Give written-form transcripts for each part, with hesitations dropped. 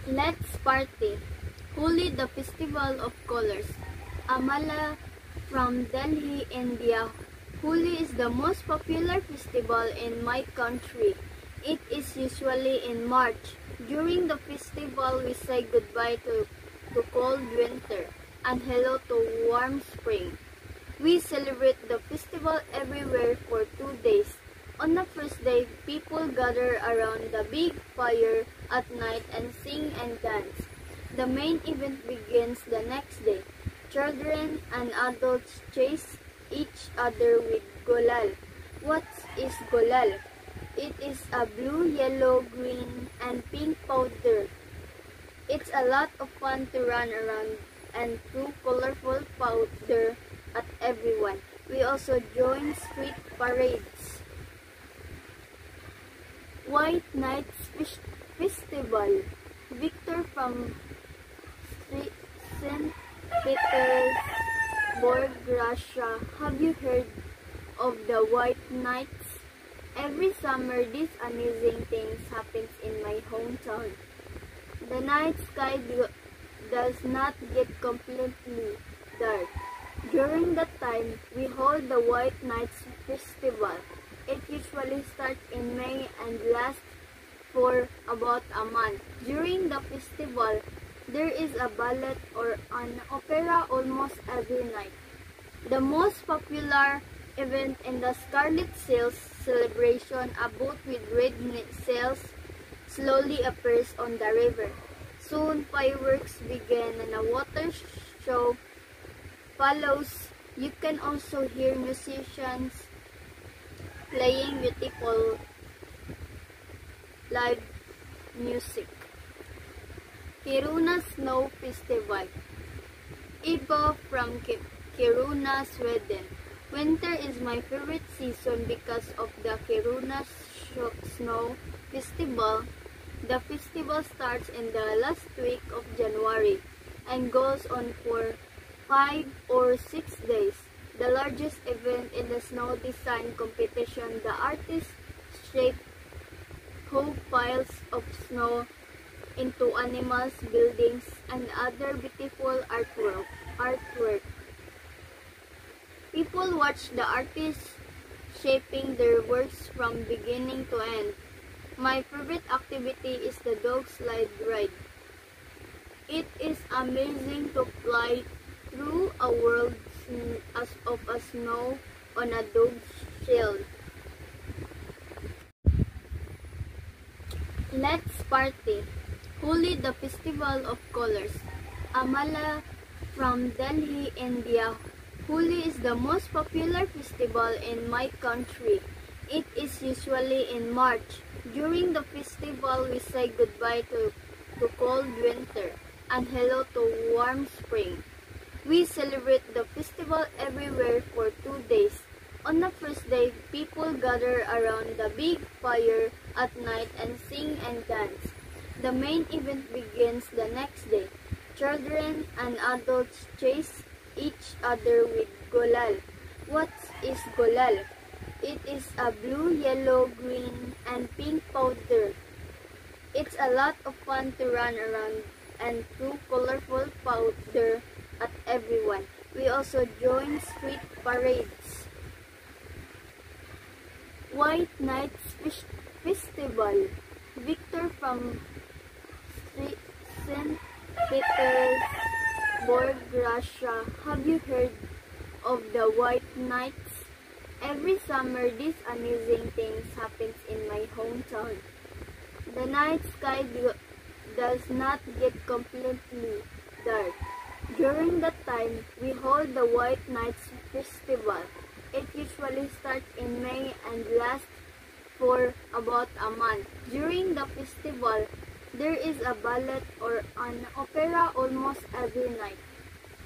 Let's party! Holi, the festival of colors. Amala from Delhi, India. Holi is the most popular festival in my country. It is usually in March. During the festival, we say goodbye to cold winter and hello to warm spring. We celebrate the festival everywhere for 2 days. On the first day, people gather around the big fire at night and sing and dance. The main event begins the next day. Children and adults chase each other with golal. What is golal? It is a blue, yellow, green, and pink powder. It's a lot of fun to run around and throw colorful powder at everyone. We also join street parades. White Nights Festival. Victor from St. Petersburg, Russia. Have you heard of the White Nights? Every summer, these amazing things happens in my hometown. The night sky does not get completely dark. During that time, we hold the White Nights Festival. It usually starts in May and lasts for about a month. During the festival, there is a ballet or an opera almost every night. The most popular event in the Scarlet Sails celebration, a boat with red sails, slowly appears on the river. Soon, fireworks begin and a water show follows. You can also hear musicians playing beautiful live music. Kiruna Snow Festival. Eva from Kiruna, Sweden. Winter is my favorite season because of the Kiruna Snow Festival. The festival starts in the last week of January and goes on for 5 or 6 days. The largest event in the snow design competition, the artists shape whole piles of snow into animals, buildings, and other beautiful artwork. People watch the artists shaping their works from beginning to end. My favorite activity is the dog slide ride. It is amazing to fly through a world of snow on a dog's shell. Let's party! Holi, the festival of colors. Amala from Delhi, India. Holi is the most popular festival in my country. It is usually in March. During the festival, we say goodbye to cold winter and hello to warm spring. We celebrate the festival everywhere for 2 days. On the first day, people gather around the big fire at night and sing and dance. The main event begins the next day. Children and adults chase each other with golal. What is golal? It is a blue, yellow, green, and pink powder. It's a lot of fun to run around and throw colorful powder at everyone. We also join street parades. White Nights Festival. Victor from St. Petersburg, Russia. Have you heard of the White Nights? Every summer, these amazing things happens in my hometown. The night sky does not get completely dark. During that time, we hold the White Nights Festival. It usually starts in May and lasts for about a month. During the festival, there is a ballet or an opera almost every night.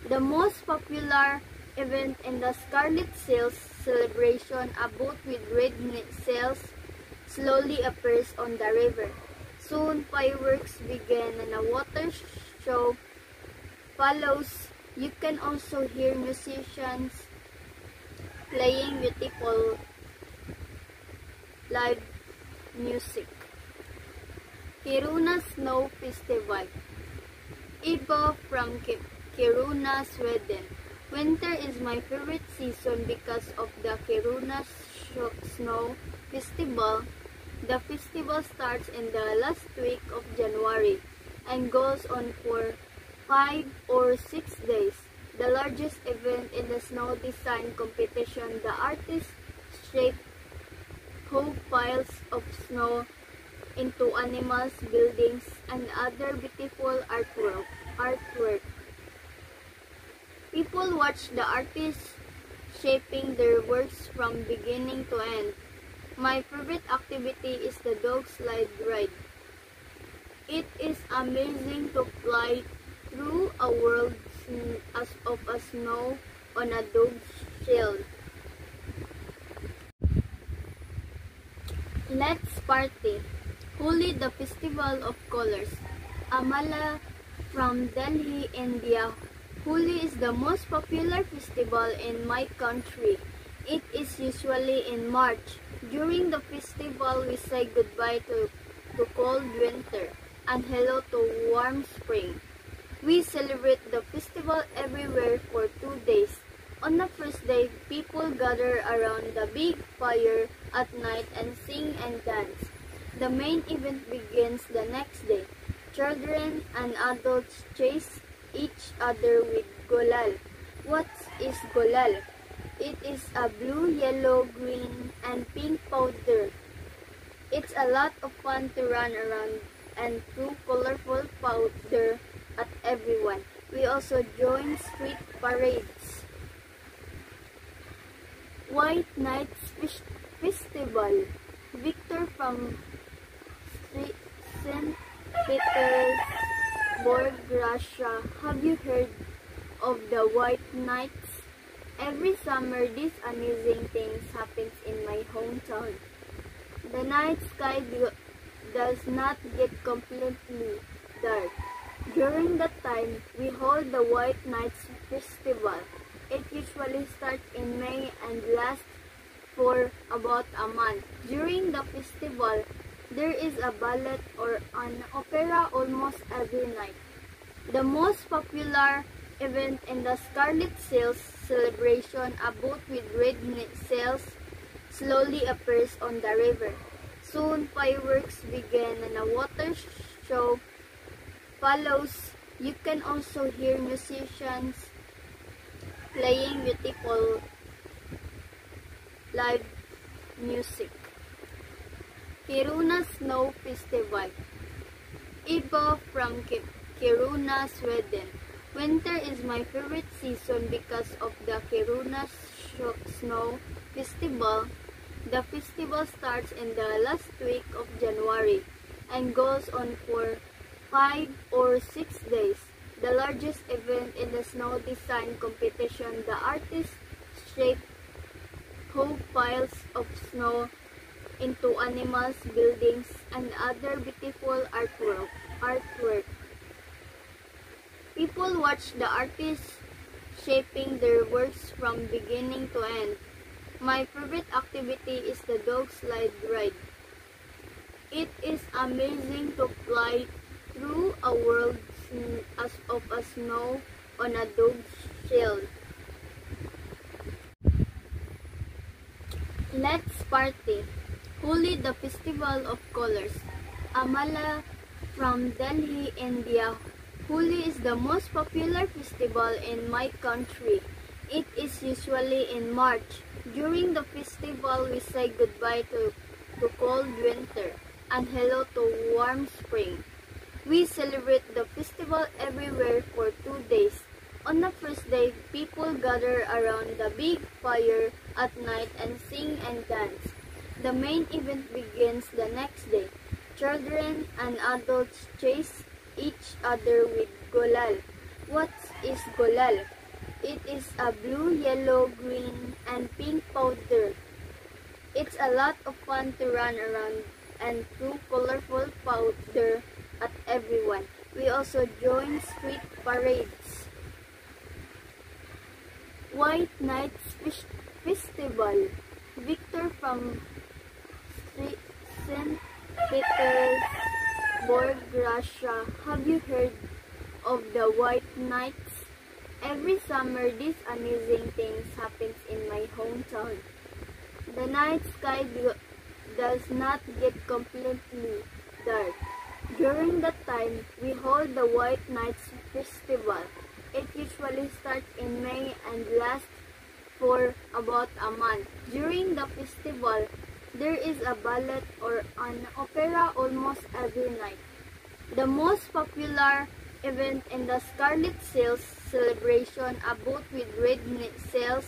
The most popular event in the Scarlet Sails celebration, a boat with red sails, slowly appears on the river. Soon, fireworks begin and a water show follows. You can also hear musicians playing beautiful live music. Kiruna Snow Festival. Eva from Kiruna, Sweden. Winter is my favorite season because of the Kiruna Snow Festival. The festival starts in the last week of January and goes on for 5 or 6 days. The largest event in the snow design competition, the artists shape whole piles of snow into animals, buildings, and other beautiful artwork. People watch the artists shaping their works from beginning to end. My favorite activity is the dog slide ride. It is amazing to fly through a world of snow on a dog's shield. Let's party! Holi, the festival of colors. Amala from Delhi, India. Holi is the most popular festival in my country. It is usually in March. During the festival, we say goodbye to cold winter and hello to warm spring. We celebrate the festival everywhere for 2 days. On the first day, people gather around the big fire at night and sing and dance. The main event begins the next day. Children and adults chase each other with gulal. What is gulal? It is a blue, yellow, green, and pink powder. It's a lot of fun to run around and throw colorful powder at everyone. We also join street parades. White Nights Festival. Victor from St. Petersburg, Russia. Have you heard of the White Nights? Every summer, these amazing things happen in my hometown. The night sky does not get completely dark. During that time, we hold the White Nights Festival. It usually starts in May and lasts for about a month. During the festival, there is a ballet or an opera almost every night. The most popular event in the Scarlet Sails celebration, a boat with red sails slowly appears on the river. Soon fireworks begin and a water show follows. You can also hear musicians playing beautiful live music. Kiruna Snow Festival. Eva from Kiruna, Sweden. Winter is my favorite season because of the Kiruna Snow Festival. The festival starts in the last week of January and goes on for 5 or 6 days. The largest event in the snow design competition, the artists shape whole piles of snow into animals, buildings, and other beautiful artwork. People watch the artists shaping their works from beginning to end. My favorite activity is the dog slide ride. It is amazing to fly through a world of snow on a dog's shield. Let's party! Holi, the festival of colors. Amala from Delhi, India. Holi is the most popular festival in my country. It is usually in March. During the festival, we say goodbye to cold winter and hello to warm spring. We celebrate the festival everywhere for 2 days. On the first day, people gather around the big fire at night and sing and dance. The main event begins the next day. Children and adults chase each other with gulal. What is gulal? It is a blue, yellow, green, and pink powder. It's a lot of fun to run around and throw colorful powder at everyone. We also join street parades. White Nights Festival. Victor from St. Petersburg, Borg, Russia. Have you heard of the White Nights? Every summer, these amazing things happens in my hometown. The night sky does not get completely dark. During that time, we hold the White Nights Festival. It usually starts in May and lasts for about a month. During the festival, there is a ballet or an opera almost every night. The most popular event in the Scarlet Sails celebration, a boat with red sails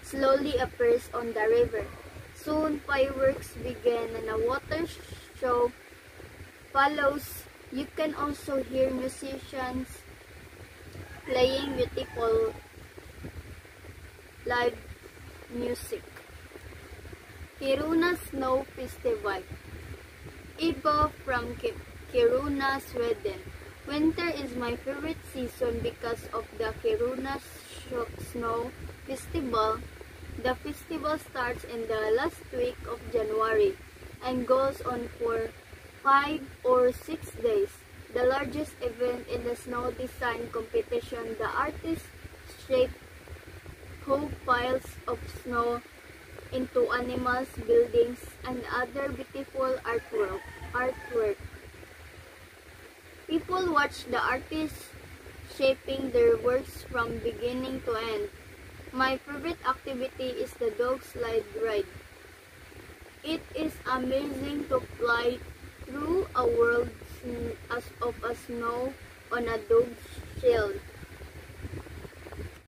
slowly appears on the river. Soon, fireworks begin and a water show follows. You can also hear musicians playing beautiful live music. Kiruna Snow Festival. Eva from Kiruna, Sweden. Winter is my favorite season because of the Kiruna Snow Festival. The festival starts in the last week of January and goes on for 5 or 6 days. The largest event in the snow design competition, the artists shape whole piles of snow into animals, buildings, and other beautiful artwork. People watch the artists shaping their works from beginning to end. My favorite activity is the dog slide ride. It is amazing to fly through a world of snow on a dog sled.